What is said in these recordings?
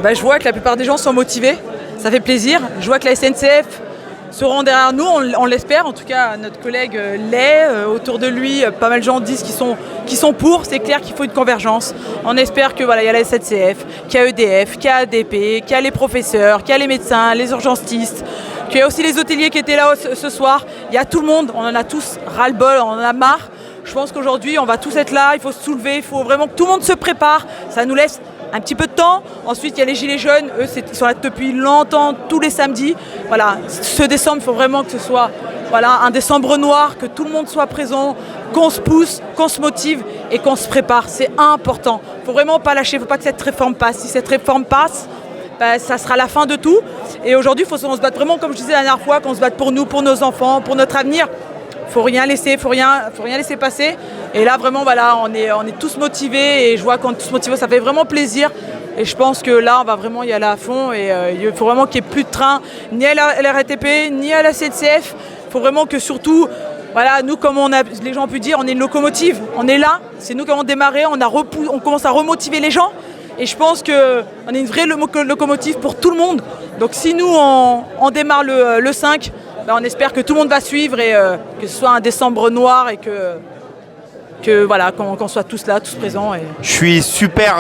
Je vois que la plupart des gens sont motivés, ça fait plaisir. Je vois que la SNCF seront derrière nous, on l'espère, en tout cas notre collègue l'est, autour de lui pas mal de gens disent qu'ils sont pour, c'est clair qu'il faut une convergence. On espère que voilà, il y a la SNCF, qu'il y a EDF, qu'il y a ADP, qu'il y a les professeurs, qu'il y a les médecins, les urgentistes, qu'il y a aussi les hôteliers qui étaient là ce soir. Il y a tout le monde, on en a tous ras-le-bol, on en a marre. Je pense qu'aujourd'hui on va tous être là, il faut se soulever, il faut vraiment que tout le monde se prépare, ça nous laisse un petit peu de temps. Ensuite, il y a les Gilets jaunes. Eux, ils sont là depuis longtemps, tous les samedis. Voilà, ce décembre, il faut vraiment que ce soit un décembre noir, que tout le monde soit présent, qu'on se pousse, qu'on se motive et qu'on se prépare. C'est important. Il ne faut vraiment pas lâcher. Il ne faut pas que cette réforme passe. Si cette réforme passe, ça sera la fin de tout. Et aujourd'hui, il faut se battre vraiment, comme je disais la dernière fois, qu'on se batte pour nous, pour nos enfants, pour notre avenir. Faut rien laisser passer. Et là, vraiment, on est tous motivés. Et je vois qu'on est tous motivés, ça fait vraiment plaisir. Et je pense que là, on va vraiment y aller à fond. Et il faut vraiment qu'il n'y ait plus de train, ni à la RATP, ni à la SNCF. Il faut vraiment que surtout, nous, comme les gens ont pu dire, on est une locomotive. On est là, c'est nous qui avons démarré. On commence à remotiver les gens. Et je pense qu'on est une vraie locomotive pour tout le monde. Donc si nous, on démarre le 5, on espère que tout le monde va suivre et que ce soit un décembre noir et qu'on soit tous là, tous présents. Je suis super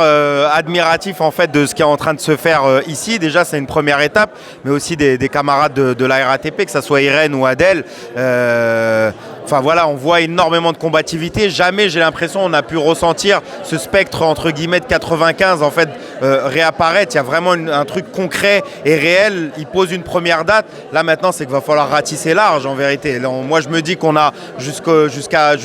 admiratif en fait de ce qui est en train de se faire ici. Déjà, c'est une première étape, mais aussi des camarades de la RATP, que ce soit Irène ou Adèle. On voit énormément de combativité. Jamais, j'ai l'impression, on a pu ressentir ce spectre entre guillemets de 95 en fait réapparaître. Il y a vraiment un truc concret et réel. Ils posent une première date. Là maintenant, c'est qu'il va falloir ratisser large en vérité. Là, moi, je me dis qu'on a jusqu'à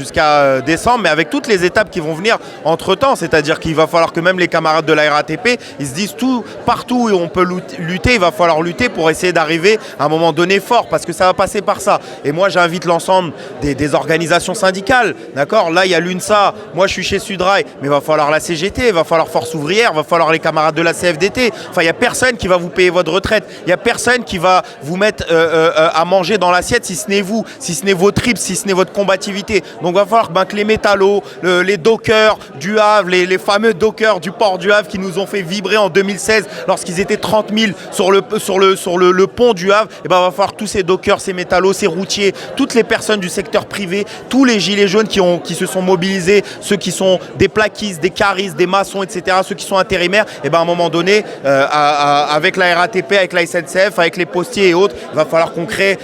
décembre, mais avec toutes les étapes qui vont venir entre-temps. C'est-à-dire qu'il va falloir que même les camarades de la RATP, ils se disent partout où on peut lutter, il va falloir lutter pour essayer d'arriver à un moment donné fort, parce que ça va passer par ça. Et moi, j'invite l'ensemble des organisations syndicales, d'accord. Là, il y a l'UNSA, moi je suis chez Sudrail, mais il va falloir la CGT, il va falloir Force Ouvrière, il va falloir les camarades de la CFDT. Il n'y a personne qui va vous payer votre retraite, il n'y a personne qui va vous mettre à manger dans l'assiette, si ce n'est vous, si ce n'est vos tripes, si ce n'est votre combativité. Donc il va falloir que les métallos, les dockers du Havre, les fameux dockers du port du Havre qui nous ont fait vibrer en 2016 lorsqu'ils étaient 30 000 sur le pont du Havre, il va falloir tous ces dockers, ces métallos, ces routiers, toutes les personnes du secteur privé, tous les gilets jaunes qui se sont mobilisés, ceux qui sont des plaquistes, des caristes, des maçons, etc., ceux qui sont intérimaires, à un moment donné, avec la RATP, avec la SNCF, avec les postiers et autres, il va falloir qu'on crée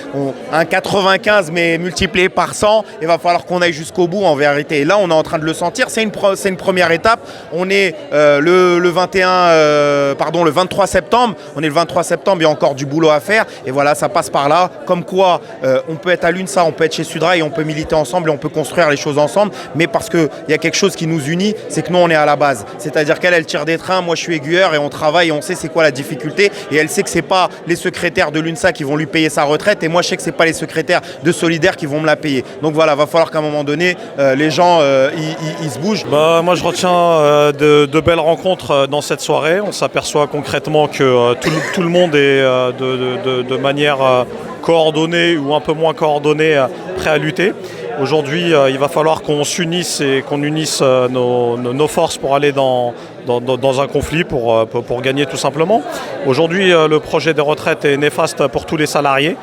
un 95 mais multiplié par 100, il va falloir qu'on aille jusqu'au bout en vérité. Et là, on est en train de le sentir, c'est une première étape. On est le 23 septembre, il y a encore du boulot à faire, et voilà, ça passe par là, comme quoi on peut être à l'UNSA, on peut être chez Sudrail, et on peut militer ensemble et on peut construire les choses ensemble, mais parce qu'il y a quelque chose qui nous unit, c'est que nous on est à la base, c'est-à-dire qu'elle tire des trains, moi je suis aiguilleur et on travaille et on sait c'est quoi la difficulté, et elle sait que c'est pas les secrétaires de l'UNSA qui vont lui payer sa retraite, et moi je sais que c'est pas les secrétaires de Solidaire qui vont me la payer. Donc voilà, va falloir qu'à un moment donné les gens ils se bougent. Moi je retiens de belles rencontres dans cette soirée. On s'aperçoit concrètement que tout le monde est de manière coordonnée ou un peu moins coordonnée, prêt à lutter. Aujourd'hui, il va falloir qu'on s'unisse et qu'on unisse nos forces pour aller dans un conflit, pour gagner tout simplement. Aujourd'hui, le projet des retraites est néfaste pour tous les salariés.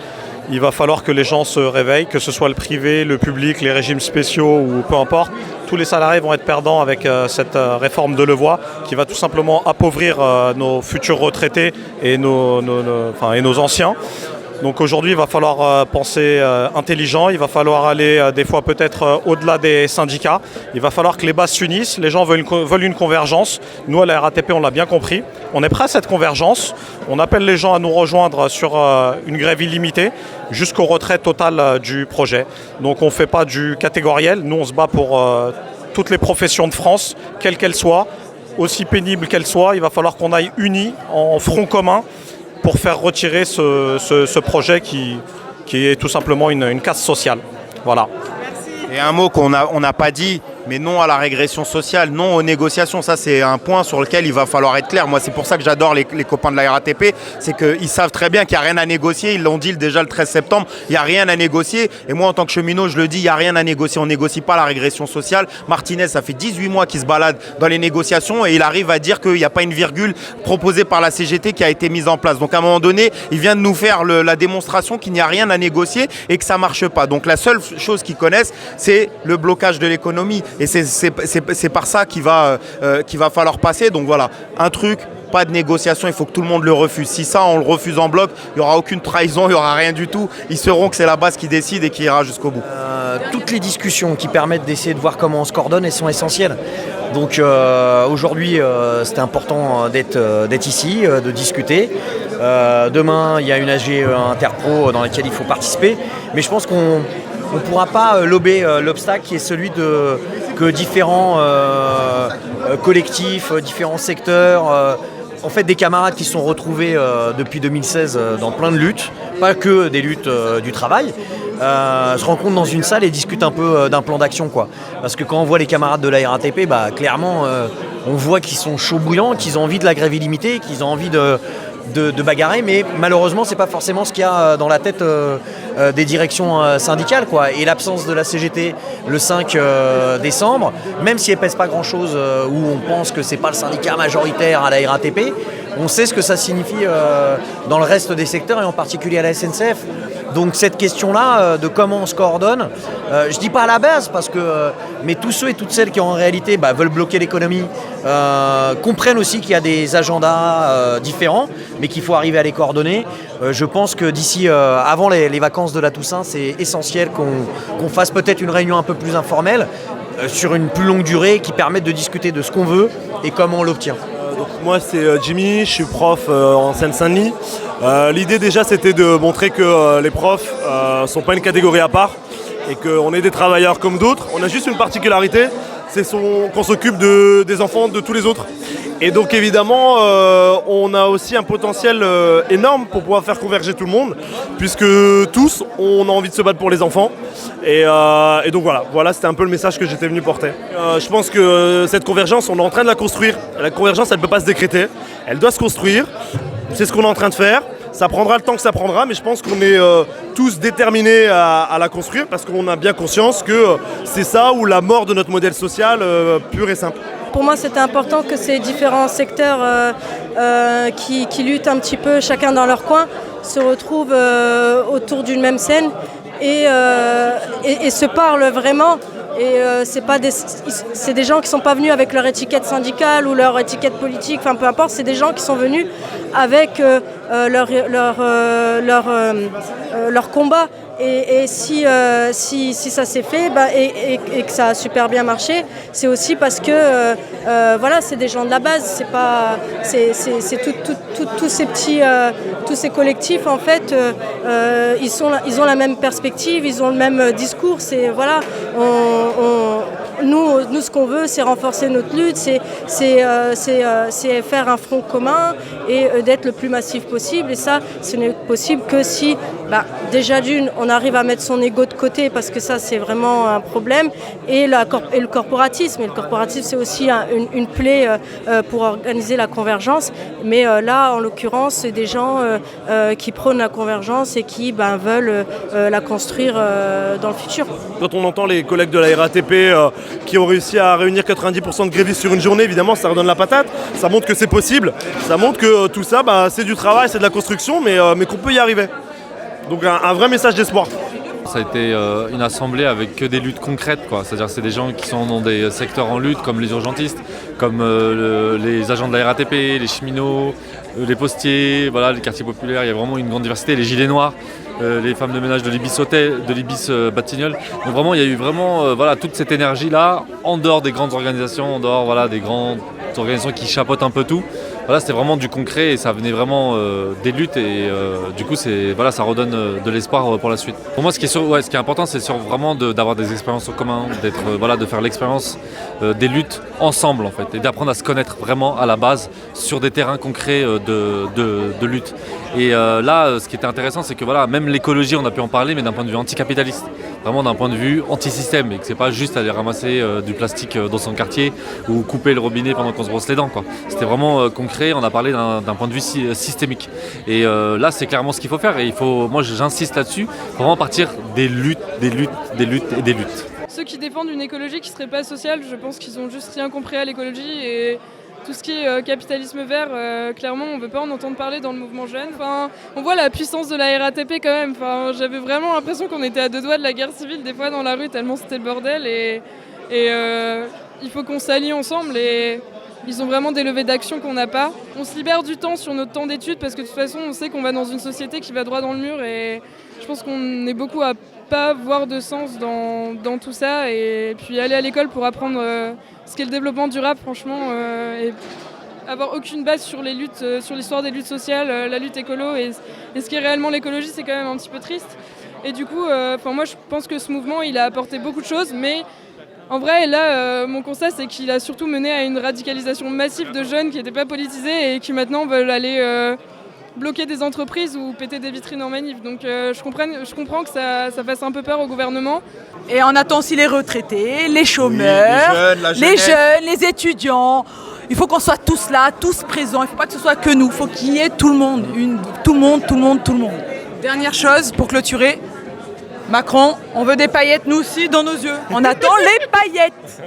Il va falloir que les gens se réveillent, que ce soit le privé, le public, les régimes spéciaux ou peu importe. Tous les salariés vont être perdants avec cette réforme de Levoy qui va tout simplement appauvrir nos futurs retraités et nos anciens. Donc aujourd'hui, il va falloir penser intelligent, il va falloir aller des fois peut-être au-delà des syndicats. Il va falloir que les bases s'unissent, les gens veulent une convergence. Nous, à la RATP, on l'a bien compris. On est prêt à cette convergence. On appelle les gens à nous rejoindre sur une grève illimitée jusqu'au retrait total du projet. Donc on ne fait pas du catégoriel. Nous, on se bat pour toutes les professions de France, quelles qu'elles soient, aussi pénibles qu'elles soient. Il va falloir qu'on aille unis, en front commun, pour faire retirer ce projet qui est tout simplement une casse sociale. Voilà. Merci. Et un mot qu'on n'a pas dit, mais non à la régression sociale, non aux négociations. Ça, c'est un point sur lequel il va falloir être clair. Moi, c'est pour ça que j'adore les copains de la RATP, c'est qu'ils savent très bien qu'il n'y a rien à négocier. Ils l'ont dit déjà le 13 septembre, il n'y a rien à négocier. Et moi, en tant que cheminot, je le dis, il n'y a rien à négocier. On ne négocie pas la régression sociale. Martinez, ça fait 18 mois qu'il se balade dans les négociations et il arrive à dire qu'il n'y a pas une virgule proposée par la CGT qui a été mise en place. Donc, à un moment donné, il vient de nous faire la démonstration qu'il n'y a rien à négocier et que ça ne marche pas. Donc, la seule chose qu'ils connaissent, c'est le blocage de l'économie. Et c'est par ça qu'il va falloir passer. Donc, voilà, un truc. Pas de négociation, il faut que tout le monde le refuse. Si ça, on le refuse en bloc, il n'y aura aucune trahison, il n'y aura rien du tout. Ils sauront que c'est la base qui décide et qui ira jusqu'au bout. Toutes les discussions qui permettent d'essayer de voir comment on se coordonne, elles sont essentielles. Donc aujourd'hui, c'était important d'être ici, de discuter. Demain, il y a une AG Interpro dans laquelle il faut participer. Mais je pense qu'on ne pourra pas lober l'obstacle qui est celui que différents collectifs, différents secteurs, en fait des camarades qui se sont retrouvés depuis 2016 dans plein de luttes, pas que des luttes du travail, se rencontrent dans une salle et discutent un peu d'un plan d'action, quoi. Parce que quand on voit les camarades de la RATP, clairement on voit qu'ils sont chauds bouillants, qu'ils ont envie de la grève illimitée, qu'ils ont envie de bagarrer, mais malheureusement c'est pas forcément ce qu'il y a dans la tête des directions syndicales, quoi. Et l'absence de la CGT le 5 décembre, même si elle pèse pas grand chose, où on pense que c'est pas le syndicat majoritaire à la RATP, on sait ce que ça signifie dans le reste des secteurs et en particulier à la SNCF. Donc cette question-là de comment on se coordonne, je dis pas à la base parce que mais tous ceux et toutes celles qui en réalité veulent bloquer l'économie comprennent aussi qu'il y a des agendas différents, mais qu'il faut arriver à les coordonner. Je pense que d'ici avant les vacances de la Toussaint, c'est essentiel qu'on fasse peut-être une réunion un peu plus informelle sur une plus longue durée qui permette de discuter de ce qu'on veut et comment on l'obtient. Donc moi c'est Jimmy, je suis prof en Seine-Saint-Denis. L'idée déjà c'était de montrer que les profs ne sont pas une catégorie à part et qu'on est des travailleurs comme d'autres. On a juste une particularité, c'est qu'on s'occupe des enfants de tous les autres. Et donc évidemment on a aussi un potentiel énorme pour pouvoir faire converger tout le monde, puisque tous on a envie de se battre pour les enfants. Et donc voilà, c'était un peu le message que j'étais venu porter. Je pense que cette convergence, on est en train de la construire. La convergence, elle ne peut pas se décréter, elle doit se construire. C'est ce qu'on est en train de faire. Ça prendra le temps que ça prendra, mais je pense qu'on est tous déterminés à la construire parce qu'on a bien conscience que c'est ça ou la mort de notre modèle social pur et simple. Pour moi, c'était important que ces différents secteurs qui luttent un petit peu chacun dans leur coin se retrouvent autour d'une même scène et se parlent vraiment. Et c'est des gens qui ne sont pas venus avec leur étiquette syndicale ou leur étiquette politique, enfin peu importe, c'est des gens qui sont venus avec leur combat. Et si ça s'est fait et que ça a super bien marché, c'est aussi parce que c'est des gens de la base, c'est tous ces petits tous ces collectifs en fait ils ont la même perspective, ils ont le même discours, c'est voilà, nous ce qu'on veut c'est renforcer notre lutte, c'est faire un front commun et d'être le plus massif possible, et ça ce n'est possible que si déjà d'une on arrive à mettre son ego de côté, parce que ça c'est vraiment un problème, et le corporatisme. Et le corporatisme c'est aussi une plaie pour organiser la convergence, mais là en l'occurrence c'est des gens qui prônent la convergence et qui veulent la construire dans le futur. Quand on entend les collègues de la RATP qui ont réussi à réunir 90% de grévistes sur une journée, évidemment ça redonne la patate, ça montre que c'est possible, ça montre que tout ça c'est du travail, c'est de la construction, mais qu'on peut y arriver. Donc un vrai message d'espoir. Ça a été une assemblée avec que des luttes concrètes, quoi. C'est-à-dire que c'est des gens qui sont dans des secteurs en lutte, comme les urgentistes, comme les agents de la RATP, les cheminots, les postiers, voilà, les quartiers populaires. Il y a vraiment une grande diversité, les gilets noirs, les femmes de ménage de l'Ibis Batignolles. Donc vraiment, il y a eu vraiment toute cette énergie-là, en dehors des grandes organisations, en dehors des grandes organisations qui chapeautent un peu tout. Voilà, c'était vraiment du concret et ça venait vraiment des luttes, et du coup ça redonne de l'espoir pour la suite. Pour moi ce qui est important, c'est vraiment d'avoir des expériences en commun, de faire l'expérience des luttes ensemble en fait, et d'apprendre à se connaître vraiment à la base sur des terrains concrets de lutte. Et là ce qui était intéressant, c'est que même l'écologie, on a pu en parler, mais d'un point de vue anticapitaliste. vraiment d'un point de vue anti-système et que c'est pas juste aller ramasser du plastique dans son quartier ou couper le robinet pendant qu'on se brosse les dents, quoi. C'était vraiment concret, on a parlé d'un point de vue systémique. Et là, c'est clairement ce qu'il faut faire et moi j'insiste là-dessus, faut vraiment partir des luttes. Ceux qui défendent une écologie qui ne serait pas sociale, je pense qu'ils ont juste rien compris à l'écologie et tout ce qui est capitalisme vert, clairement on ne veut pas en entendre parler dans le mouvement jeune. Enfin, on voit la puissance de la RATP quand même. Enfin, j'avais vraiment l'impression qu'on était à 2 doigts de la guerre civile des fois dans la rue tellement c'était le bordel et il faut qu'on s'allie ensemble et ils ont vraiment des levées d'action qu'on n'a pas. On se libère du temps sur notre temps d'études parce que de toute façon on sait qu'on va dans une société qui va droit dans le mur et je pense qu'on est beaucoup à pas voir de sens dans tout ça et puis aller à l'école pour apprendre ce qu'est le développement durable franchement et avoir aucune base sur les luttes, sur l'histoire des luttes sociales, la lutte écolo et ce qui est réellement l'écologie, c'est quand même un petit peu triste. Et du coup, moi je pense que ce mouvement il a apporté beaucoup de choses, mais en vrai là mon constat c'est qu'il a surtout mené à une radicalisation massive de jeunes qui n'étaient pas politisés et qui maintenant veulent aller bloquer des entreprises ou péter des vitrines en manif. Donc je comprends que ça fasse un peu peur au gouvernement. Et on attend aussi les retraités, les chômeurs, les jeunes, les étudiants. Il faut qu'on soit tous là, tous présents. Il ne faut pas que ce soit que nous. Il faut qu'il y ait tout le monde. Tout le monde. Dernière chose pour clôturer. Macron, on veut des paillettes nous aussi dans nos yeux. On attend les paillettes.